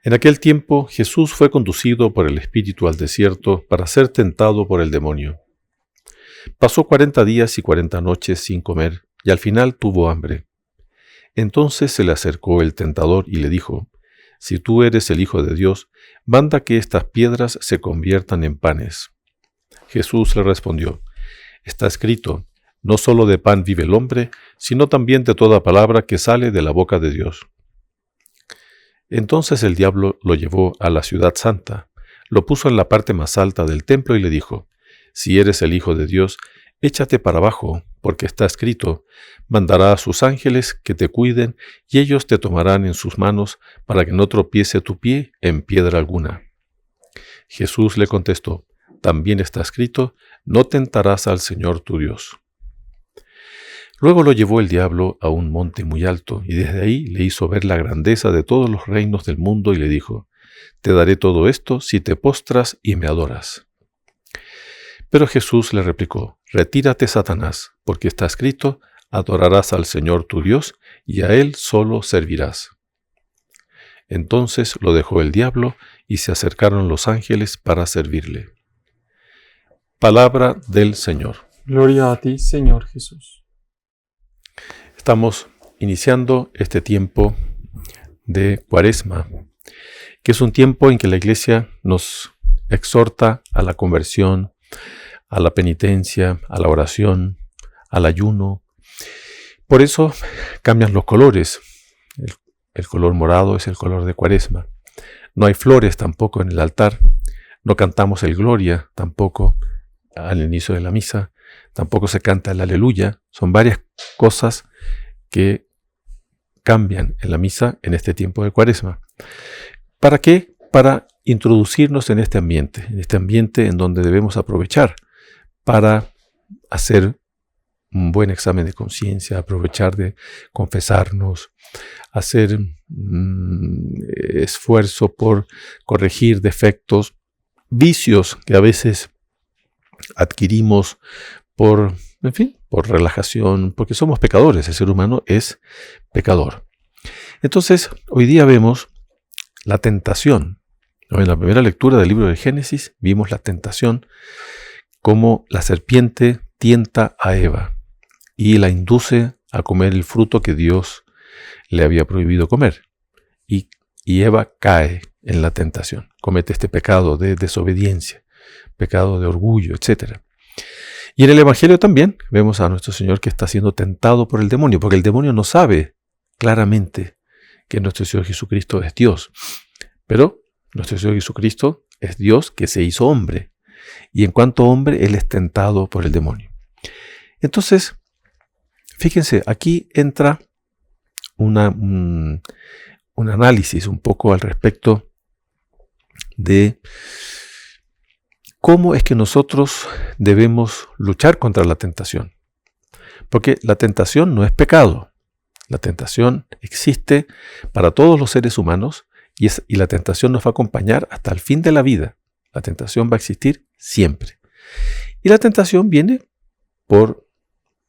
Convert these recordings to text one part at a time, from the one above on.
En aquel tiempo Jesús fue conducido por el Espíritu al desierto para ser tentado por el demonio. Pasó 40 días y 40 noches sin comer, y al final tuvo hambre. Entonces se le acercó el tentador y le dijo: «Si tú eres el Hijo de Dios, manda que estas piedras se conviertan en panes». Jesús le respondió: «Está escrito, no solo de pan vive el hombre, sino también de toda palabra que sale de la boca de Dios». Entonces el diablo lo llevó a la ciudad santa, lo puso en la parte más alta del templo y le dijo: «Si eres el Hijo de Dios, échate para abajo, porque está escrito, mandará a sus ángeles que te cuiden, y ellos te tomarán en sus manos para que no tropiece tu pie en piedra alguna». Jesús le contestó: «También está escrito, no tentarás al Señor tu Dios». Luego lo llevó el diablo a un monte muy alto, y desde ahí le hizo ver la grandeza de todos los reinos del mundo y le dijo: «Te daré todo esto si te postras y me adoras». Pero Jesús le replicó: «Retírate, Satanás, porque está escrito, adorarás al Señor tu Dios, y a Él solo servirás». Entonces lo dejó el diablo, y se acercaron los ángeles para servirle. Palabra del Señor. Gloria a ti, Señor Jesús. Estamos iniciando este tiempo de Cuaresma, que es un tiempo en que la Iglesia nos exhorta a la conversión, a la penitencia, a la oración, al ayuno. Por eso cambian los colores. El color morado es el color de Cuaresma. No hay flores tampoco en el altar. No cantamos el Gloria tampoco al inicio de la misa. Tampoco se canta el Aleluya. Son varias cosas que cambian en la misa en este tiempo de Cuaresma. ¿Para qué? Para introducirnos en este ambiente en donde debemos aprovechar para hacer un buen examen de conciencia, aprovechar de confesarnos, hacer esfuerzo por corregir defectos, vicios que a veces adquirimos por relajación, porque somos pecadores, el ser humano es pecador. Entonces, hoy día vemos la tentación. En la primera lectura del libro de Génesis vimos la tentación, como la serpiente tienta a Eva y la induce a comer el fruto que Dios le había prohibido comer. Y Eva cae en la tentación, comete este pecado de desobediencia, pecado de orgullo, etc. Y en el Evangelio también vemos a nuestro Señor que está siendo tentado por el demonio, porque el demonio no sabe claramente que nuestro Señor Jesucristo es Dios. Pero nuestro Señor Jesucristo es Dios que se hizo hombre. Y en cuanto hombre, Él es tentado por el demonio. Entonces, fíjense, aquí entra un análisis un poco al respecto de cómo es que nosotros debemos luchar contra la tentación. Porque la tentación no es pecado. La tentación existe para todos los seres humanos y la tentación nos va a acompañar hasta el fin de la vida. La tentación va a existir siempre. Y la tentación viene por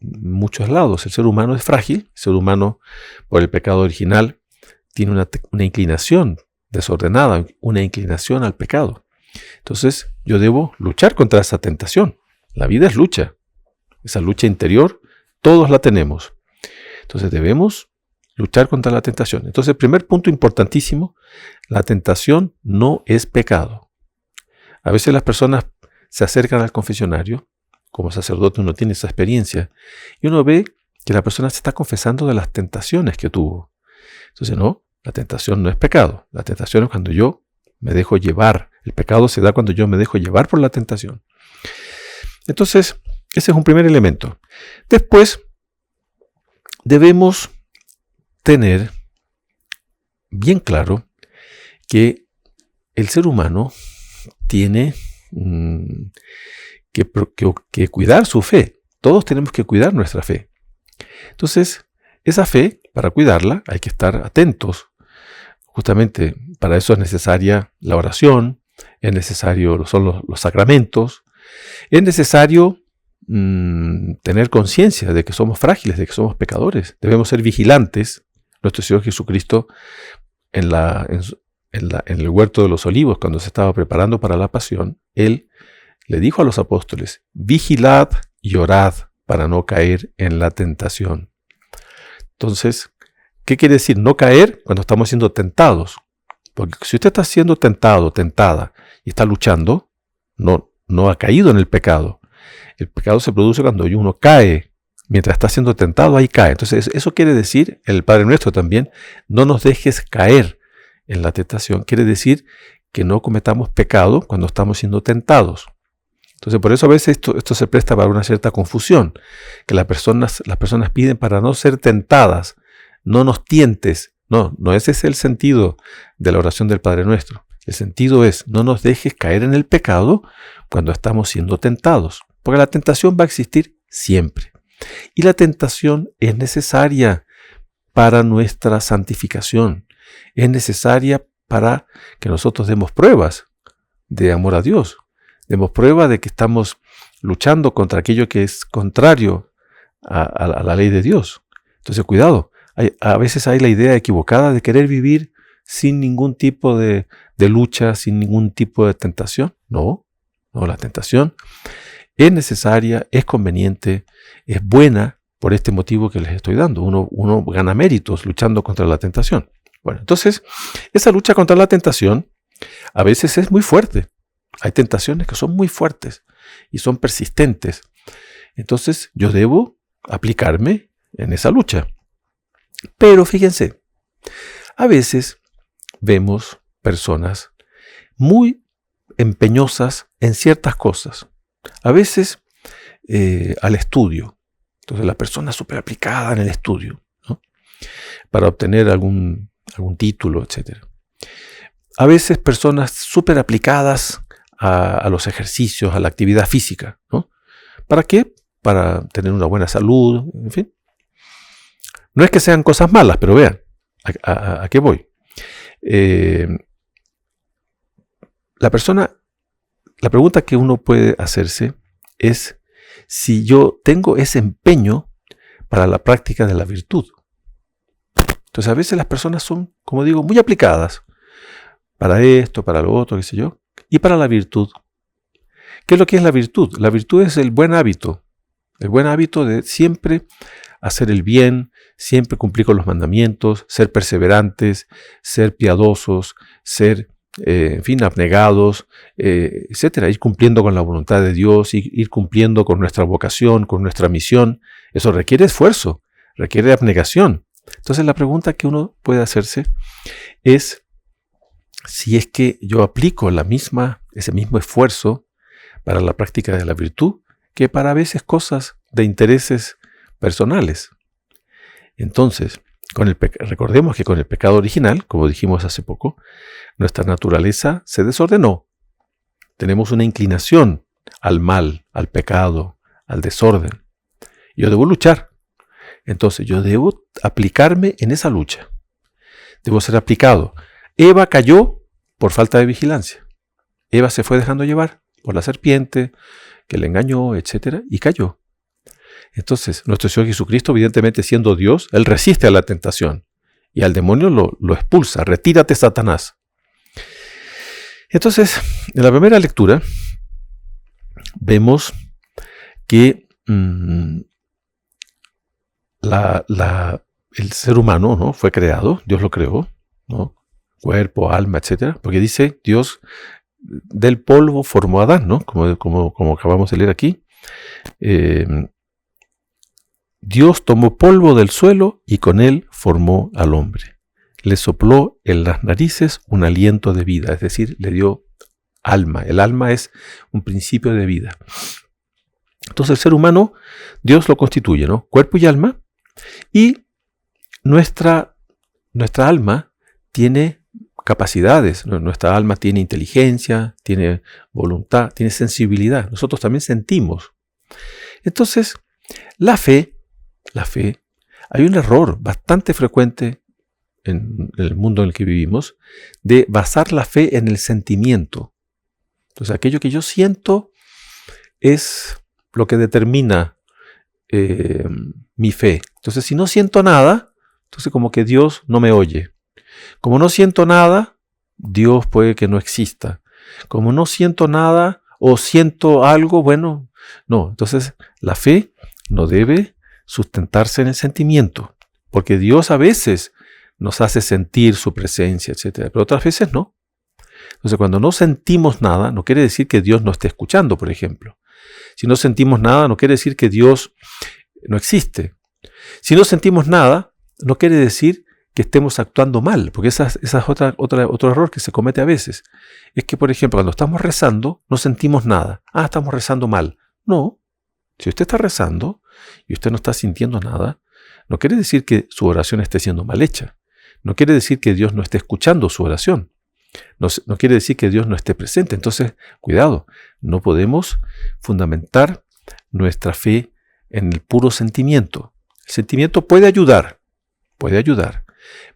muchos lados. El ser humano es frágil. El ser humano, por el pecado original, tiene una inclinación desordenada, una inclinación al pecado. Entonces, yo debo luchar contra esa tentación. La vida es lucha. Esa lucha interior, todos la tenemos. Entonces, debemos luchar contra la tentación. Entonces, el primer punto importantísimo, la tentación no es pecado. A veces las personas se acercan al confesionario, como sacerdote uno tiene esa experiencia, y uno ve que la persona se está confesando de las tentaciones que tuvo. Entonces, no, la tentación no es pecado. La tentación es cuando yo me dejo llevar. El pecado se da cuando yo me dejo llevar por la tentación. Entonces, ese es un primer elemento. Después, debemos tener bien claro que el ser humano tiene que cuidar su fe. Todos tenemos que cuidar nuestra fe. Entonces, esa fe, para cuidarla, hay que estar atentos. Justamente para eso es necesaria la oración, son los sacramentos, es necesario tener conciencia de que somos frágiles, de que somos pecadores. Debemos ser vigilantes. Nuestro Señor Jesucristo, en en el huerto de los olivos, cuando se estaba preparando para la pasión, Él le dijo a los apóstoles: vigilad y orad para no caer en la tentación. Entonces, ¿qué quiere decir no caer cuando estamos siendo tentados? Porque si usted está siendo tentado, tentada, y está luchando, no ha caído en el pecado. El pecado se produce cuando uno cae. Mientras está siendo tentado, ahí cae. Entonces, eso quiere decir, el Padre Nuestro también, no nos dejes caer en la tentación. Quiere decir que no cometamos pecado cuando estamos siendo tentados. Entonces, por eso a veces esto se presta para una cierta confusión, que las personas piden para no ser tentadas, no nos tientes. No ese es el sentido de la oración del Padre Nuestro. El sentido es: no nos dejes caer en el pecado cuando estamos siendo tentados, porque la tentación va a existir siempre. Y la tentación es necesaria para nuestra santificación, es necesaria para que nosotros demos pruebas de amor a Dios. Demos prueba de que estamos luchando contra aquello que es contrario a la ley de Dios. Entonces, cuidado. A veces hay la idea equivocada de querer vivir sin ningún tipo de lucha, sin ningún tipo de tentación. No, la tentación es necesaria, es conveniente, es buena por este motivo que les estoy dando. Uno gana méritos luchando contra la tentación. Bueno, entonces, esa lucha contra la tentación a veces es muy fuerte. Hay tentaciones que son muy fuertes y son persistentes. Entonces, yo debo aplicarme en esa lucha. Pero fíjense, a veces vemos personas muy empeñosas en ciertas cosas. A veces al estudio. Entonces la persona es súper aplicada en el estudio, ¿no? Para obtener algún título, etc. A veces personas súper aplicadas a los ejercicios, a la actividad física, ¿no? ¿Para qué? Para tener una buena salud, en fin. No es que sean cosas malas, pero vean, ¿a qué voy? La pregunta que uno puede hacerse es si yo tengo ese empeño para la práctica de la virtud. Entonces a veces las personas son, como digo, muy aplicadas para esto, para lo otro, qué sé yo, y para la virtud. ¿Qué es lo que es la virtud? La virtud es el buen hábito de siempre hacer el bien, siempre cumplir con los mandamientos, ser perseverantes, ser piadosos, ser, abnegados, etcétera. Ir cumpliendo con la voluntad de Dios, ir cumpliendo con nuestra vocación, con nuestra misión. Eso requiere esfuerzo, requiere abnegación. Entonces la pregunta que uno puede hacerse es si es que yo aplico ese mismo esfuerzo para la práctica de la virtud que para a veces cosas de intereses personales. Entonces, recordemos que con el pecado original, como dijimos hace poco, nuestra naturaleza se desordenó. Tenemos una inclinación al mal, al pecado, al desorden. Yo debo luchar. Entonces, yo debo aplicarme en esa lucha. Debo ser aplicado. Eva cayó por falta de vigilancia. Eva se fue dejando llevar por la serpiente que le engañó, etc., y cayó. Entonces, nuestro Señor Jesucristo, evidentemente siendo Dios, Él resiste a la tentación y al demonio lo expulsa. Retírate, Satanás. Entonces, en la primera lectura vemos que el ser humano, ¿no?, fue creado, Dios lo creó, ¿no?, cuerpo, alma, etc. Porque dice Dios, del polvo formó a Adán, ¿no?, como acabamos de leer aquí. Dios tomó polvo del suelo y con él formó al hombre. Le sopló en las narices un aliento de vida, es decir, le dio alma. El alma es un principio de vida. Entonces el ser humano, Dios lo constituye, ¿no?, cuerpo y alma, y nuestra alma tiene capacidades, nuestra alma tiene inteligencia, tiene voluntad, tiene sensibilidad. Nosotros también sentimos. Entonces, la fe, hay un error bastante frecuente en el mundo en el que vivimos de basar la fe en el sentimiento. Entonces, aquello que yo siento es lo que determina mi fe. Entonces, si no siento nada, entonces como que Dios no me oye. Como no siento nada, Dios puede que no exista. Como no siento nada o siento algo, bueno, no. Entonces, la fe no debe sustentarse en el sentimiento, porque Dios a veces nos hace sentir su presencia, etc. Pero otras veces no. Entonces, cuando no sentimos nada, no quiere decir que Dios no esté escuchando, por ejemplo. Si no sentimos nada, no quiere decir que Dios no existe. Si no sentimos nada, no quiere decir que estemos actuando mal, porque esa es otro error que se comete a veces. Es que, por ejemplo, cuando estamos rezando, no sentimos nada. Ah, estamos rezando mal. No. Si usted está rezando y usted no está sintiendo nada, no quiere decir que su oración esté siendo mal hecha. No quiere decir que Dios no esté escuchando su oración. No quiere decir que Dios no esté presente. Entonces, cuidado, no podemos fundamentar nuestra fe en el puro sentimiento. El sentimiento puede ayudar,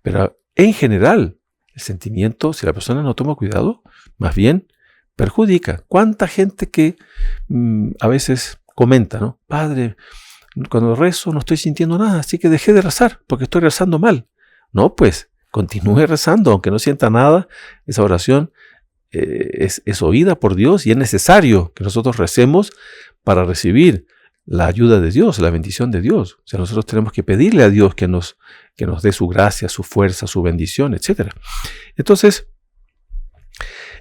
pero en general, el sentimiento, si la persona no toma cuidado, más bien perjudica. ¿Cuánta gente que a veces comenta, ¿no? Padre, cuando rezo no estoy sintiendo nada, así que dejé de rezar porque estoy rezando mal. No, pues, continúe rezando, aunque no sienta nada, esa oración es oída por Dios y es necesario que nosotros recemos para recibir la ayuda de Dios, la bendición de Dios. O sea, nosotros tenemos que pedirle a Dios que nos dé su gracia, su fuerza, su bendición, etc. Entonces,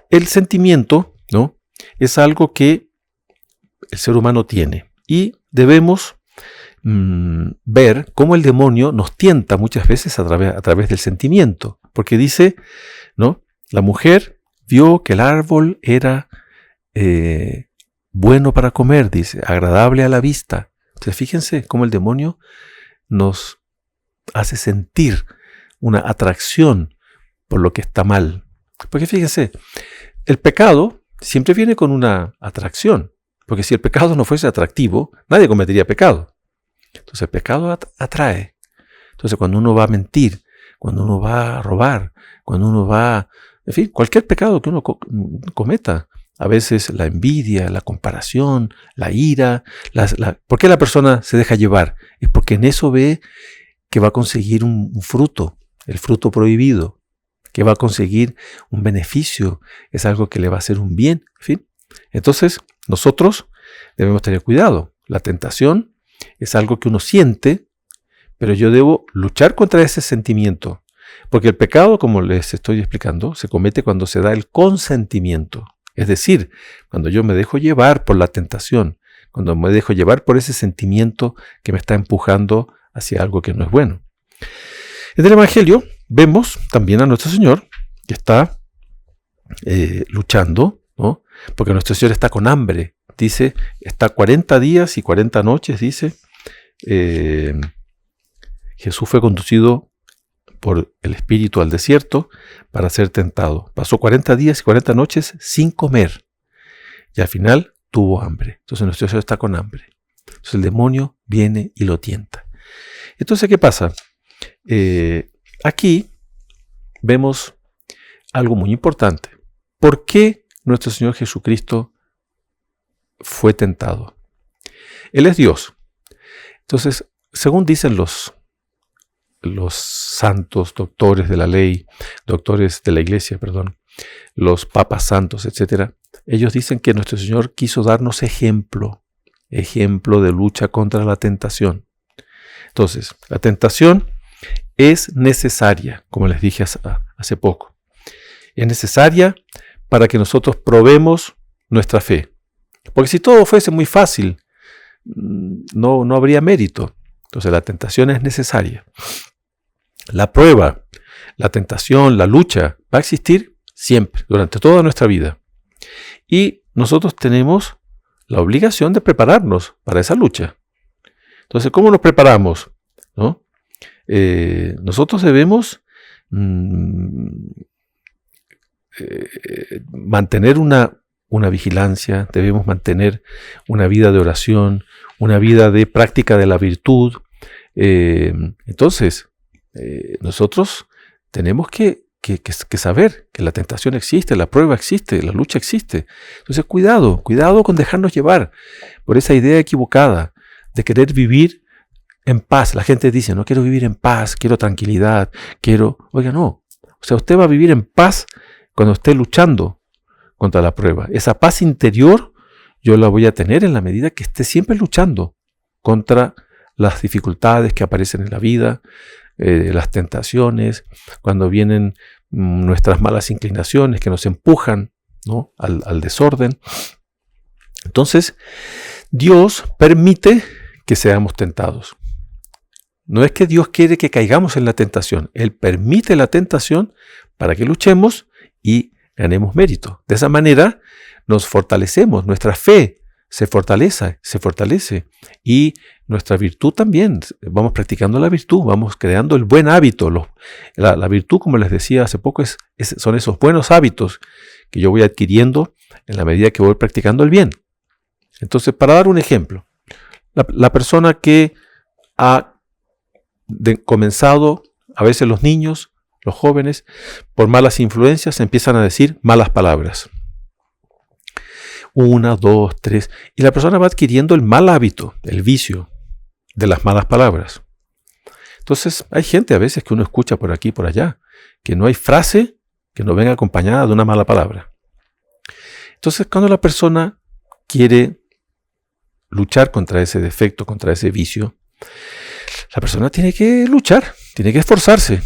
el sentimiento, ¿no?, es algo que el ser humano tiene y debemos ver cómo el demonio nos tienta muchas veces a través del sentimiento. Porque dice, ¿no?, la mujer vio que el árbol era bueno para comer, dice, agradable a la vista. Entonces fíjense cómo el demonio nos hace sentir una atracción por lo que está mal. Porque fíjense, el pecado siempre viene con una atracción. Porque si el pecado no fuese atractivo, nadie cometería pecado. Entonces el pecado atrae. Entonces cuando uno va a mentir, cuando uno va a robar, cuando uno va, en fin, cualquier pecado que uno cometa, a veces la envidia, la comparación, la ira, ¿por qué la persona se deja llevar? Es porque en eso ve que va a conseguir un fruto, el fruto prohibido, que va a conseguir un beneficio, es algo que le va a hacer un bien, en fin. Entonces, nosotros debemos tener cuidado. La tentación es algo que uno siente, pero yo debo luchar contra ese sentimiento. Porque el pecado, como les estoy explicando, se comete cuando se da el consentimiento. Es decir, cuando yo me dejo llevar por la tentación, cuando me dejo llevar por ese sentimiento que me está empujando hacia algo que no es bueno. En el Evangelio vemos también a nuestro Señor que está luchando, ¿no?, porque nuestro Señor está con hambre. Dice, está 40 días y 40 noches, dice. Jesús fue conducido por el Espíritu al desierto para ser tentado. Pasó 40 días y 40 noches sin comer. Y al final tuvo hambre. Entonces nuestro Señor está con hambre. Entonces el demonio viene y lo tienta. Entonces, ¿qué pasa? Aquí vemos algo muy importante. ¿Por qué nuestro Señor Jesucristo fue tentado? Él es Dios. Entonces, según dicen los santos, doctores de la ley, doctores de la iglesia, los papas santos, etc., ellos dicen que nuestro Señor quiso darnos ejemplo de lucha contra la tentación. Entonces, la tentación es necesaria, como les dije hace poco. Es necesaria para que nosotros probemos nuestra fe. Porque si todo fuese muy fácil, no habría mérito. Entonces la tentación es necesaria. La prueba, la tentación, la lucha va a existir siempre, durante toda nuestra vida. Y nosotros tenemos la obligación de prepararnos para esa lucha. Entonces, ¿cómo nos preparamos? ¿No? Nosotros debemos mantener una vigilancia, debemos mantener una vida de oración, una vida de práctica de la virtud. Entonces, nosotros tenemos que saber que la tentación existe, la prueba existe, la lucha existe. Entonces, cuidado con dejarnos llevar por esa idea equivocada de querer vivir en paz. La gente dice, no quiero vivir en paz, quiero tranquilidad, Oiga, no. O sea, usted va a vivir en paz cuando esté luchando contra la prueba. Esa paz interior yo la voy a tener en la medida que esté siempre luchando contra las dificultades que aparecen en la vida, las tentaciones, cuando vienen nuestras malas inclinaciones que nos empujan, ¿no?, al desorden. Entonces, Dios permite que seamos tentados. No es que Dios quiere que caigamos en la tentación. Él permite la tentación para que luchemos y ganemos mérito. De esa manera nos fortalecemos, nuestra fe se fortalece y nuestra virtud también. Vamos practicando la virtud, vamos creando el buen hábito. La virtud, como les decía hace poco, son esos buenos hábitos que yo voy adquiriendo en la medida que voy practicando el bien. Entonces, para dar un ejemplo, la persona que ha comenzado, a veces los niños, los jóvenes, por malas influencias empiezan a decir malas palabras. 1, 2, 3, y la persona va adquiriendo el mal hábito, el vicio de las malas palabras. Entonces, hay gente a veces que uno escucha por aquí y por allá, que no hay frase que no venga acompañada de una mala palabra. Entonces, cuando la persona quiere luchar contra ese defecto, contra ese vicio, la persona tiene que luchar, tiene que esforzarse,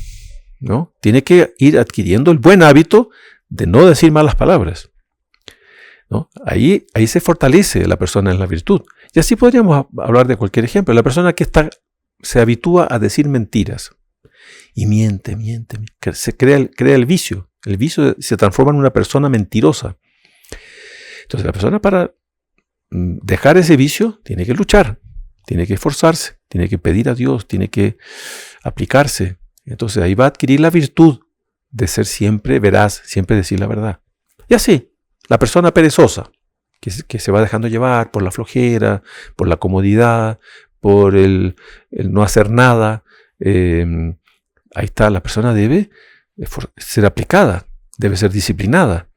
¿no? Tiene que ir adquiriendo el buen hábito de no decir malas palabras, ¿no? Ahí se fortalece la persona en la virtud. Y así podríamos hablar de cualquier ejemplo. La persona que se habitúa a decir mentiras y miente, que se crea el vicio. El vicio se transforma en una persona mentirosa. Entonces la persona, para dejar ese vicio, tiene que luchar, tiene que esforzarse, tiene que pedir a Dios, tiene que aplicarse. Entonces ahí va a adquirir la virtud de ser siempre veraz, siempre decir la verdad. Y así, la persona perezosa, que se va dejando llevar por la flojera, por la comodidad, por el no hacer nada, ahí está, la persona debe ser aplicada, debe ser disciplinada,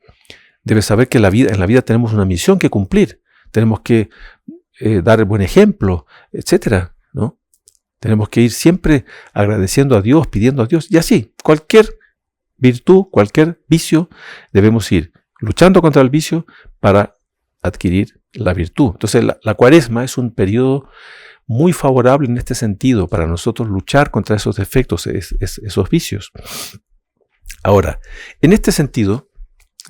debe saber que en la vida tenemos una misión que cumplir, tenemos que dar el buen ejemplo, etcétera, ¿no? Tenemos que ir siempre agradeciendo a Dios, pidiendo a Dios, y así, cualquier virtud, cualquier vicio, debemos ir luchando contra el vicio para adquirir la virtud. Entonces, la Cuaresma es un periodo muy favorable en este sentido para nosotros luchar contra esos defectos, esos vicios. Ahora, en este sentido,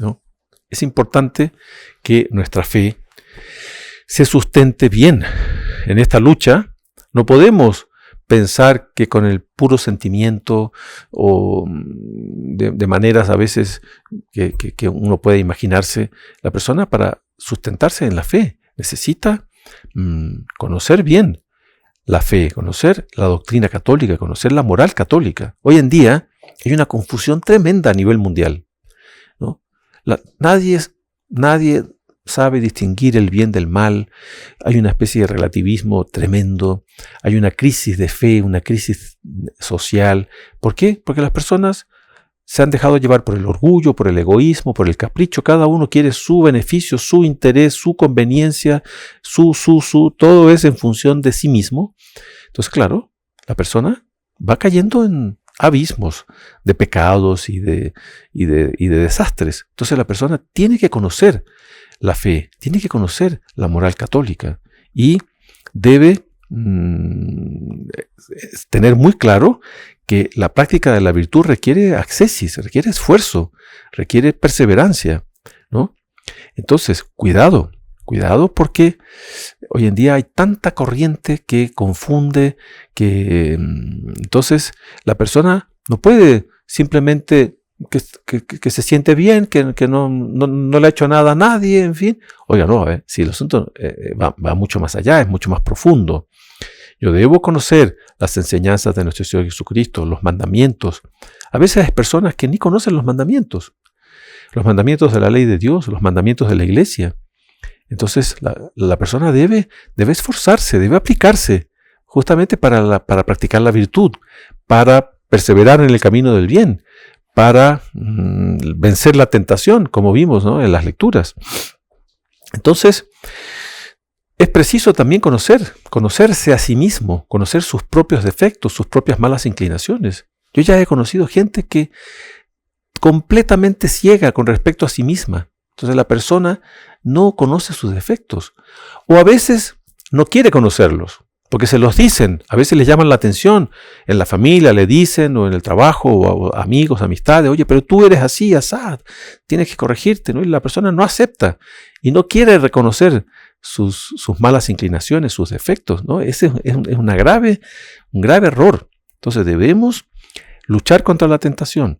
¿no?, es importante que nuestra fe se sustente bien. En esta lucha no podemos pensar que con el puro sentimiento o de maneras a veces que uno puede imaginarse, la persona para sustentarse en la fe necesita conocer bien la fe, conocer la doctrina católica, conocer la moral católica. Hoy en día hay una confusión tremenda a nivel mundial, ¿no? Nadie sabe distinguir el bien del mal, hay una especie de relativismo tremendo, hay una crisis de fe, una crisis social. ¿Por qué? Porque las personas se han dejado llevar por el orgullo, por el egoísmo, por el capricho. Cada uno quiere su beneficio, su interés, su conveniencia, todo es en función de sí mismo. Entonces, claro, la persona va cayendo en abismos de pecados y de desastres. Entonces la persona tiene que conocer la fe, tiene que conocer la moral católica y debe tener muy claro que la práctica de la virtud requiere ascesis, requiere esfuerzo, requiere perseverancia, ¿no? Entonces, cuidado porque hoy en día hay tanta corriente que confunde, que entonces la persona no puede simplemente que se siente bien, que no le ha hecho nada a nadie, en fin. Oiga, no, si el asunto va mucho más allá, es mucho más profundo. Yo debo conocer las enseñanzas de nuestro Señor Jesucristo, los mandamientos. A veces hay personas que ni conocen los mandamientos de la ley de Dios, los mandamientos de la iglesia. Entonces la persona debe esforzarse, debe aplicarse justamente para practicar la virtud, para perseverar en el camino del bien, para vencer la tentación, como vimos, ¿no?, en las lecturas. Entonces, es preciso también conocerse a sí mismo, conocer sus propios defectos, sus propias malas inclinaciones. Yo ya he conocido gente que completamente ciega con respecto a sí misma. Entonces la persona no conoce sus defectos. O a veces no quiere conocerlos, porque se los dicen. A veces les llaman la atención. En la familia le dicen, o en el trabajo, o amigos, amistades. Oye, pero tú eres así, asad. Tienes que corregirte, ¿no? Y la persona no acepta y no quiere reconocer sus malas inclinaciones, sus defectos, ¿no? Ese es un grave error. Entonces debemos luchar contra la tentación.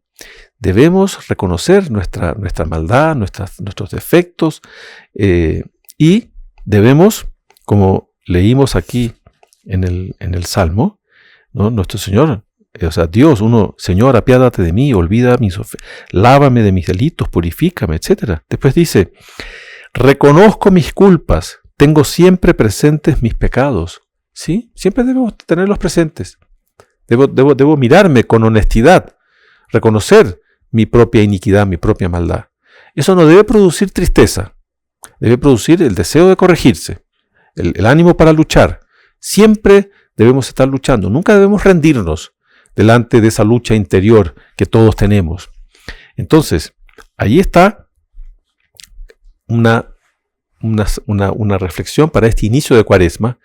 Debemos reconocer nuestra maldad, nuestros defectos, y debemos, como leímos aquí en el Salmo, ¿no? Nuestro Señor, Dios, Señor, apiádate de mí, olvida mis ofensas, lávame de mis delitos, purifícame, etc. Después dice, reconozco mis culpas, tengo siempre presentes mis pecados. ¿Sí? Siempre debemos tenerlos presentes. Debo mirarme con honestidad, reconocer mi propia iniquidad, mi propia maldad. Eso no debe producir tristeza, debe producir el deseo de corregirse, el ánimo para luchar. Siempre debemos estar luchando, nunca debemos rendirnos delante de esa lucha interior que todos tenemos. Entonces, ahí está una reflexión para este inicio de Cuaresma,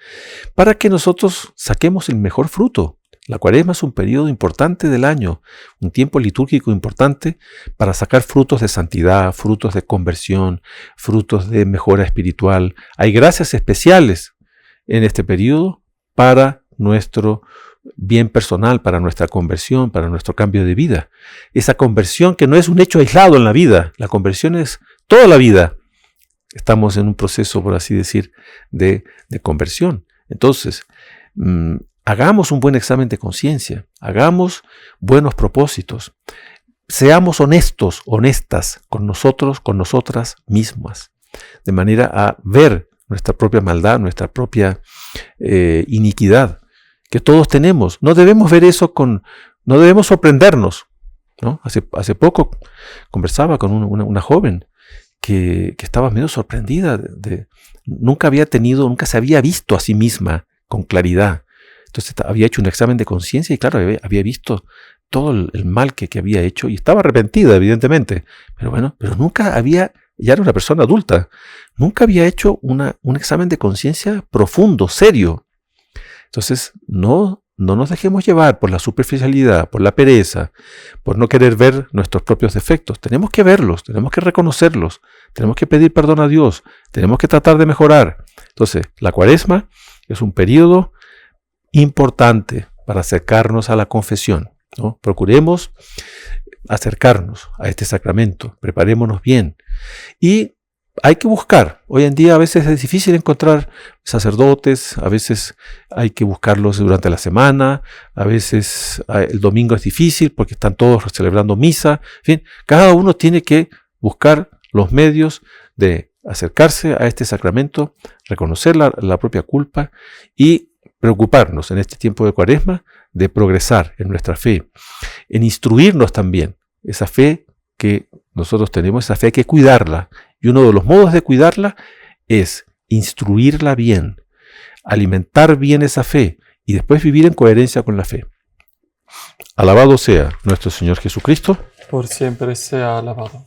para que nosotros saquemos el mejor fruto. La Cuaresma es un periodo importante del año, un tiempo litúrgico importante para sacar frutos de santidad, frutos de conversión, frutos de mejora espiritual. Hay gracias especiales en este periodo para nuestro bien personal, para nuestra conversión, para nuestro cambio de vida. Esa conversión que no es un hecho aislado en la vida, la conversión es toda la vida. Estamos en un proceso, por así decir, de conversión. Entonces, hagamos un buen examen de conciencia, hagamos buenos propósitos, seamos honestos, honestas con nosotros, con nosotras mismas, de manera a ver nuestra propia maldad, nuestra propia iniquidad, que todos tenemos. No debemos ver eso no debemos sorprendernos, ¿no? Hace poco conversaba con una joven que estaba medio sorprendida, nunca se había visto a sí misma con claridad. Entonces había hecho un examen de conciencia y claro, había visto todo el mal que había hecho y estaba arrepentida, evidentemente. Pero nunca ya era una persona adulta, nunca había hecho un examen de conciencia profundo, serio. Entonces no nos dejemos llevar por la superficialidad, por la pereza, por no querer ver nuestros propios defectos. Tenemos que verlos, tenemos que reconocerlos, tenemos que pedir perdón a Dios, tenemos que tratar de mejorar. Entonces, la Cuaresma es un periodo importante para acercarnos a la confesión, ¿no? Procuremos acercarnos a este sacramento, preparémonos bien. Y hay que buscar. Hoy en día a veces es difícil encontrar sacerdotes, a veces hay que buscarlos durante la semana, a veces el domingo es difícil porque están todos celebrando misa. En fin, cada uno tiene que buscar los medios de acercarse a este sacramento, reconocer la propia culpa y preocuparnos en este tiempo de Cuaresma de progresar en nuestra fe, en instruirnos también. Esa fe que nosotros tenemos, esa fe hay que cuidarla. Y uno de los modos de cuidarla es instruirla bien, alimentar bien esa fe y después vivir en coherencia con la fe. Alabado sea nuestro Señor Jesucristo. Por siempre sea alabado.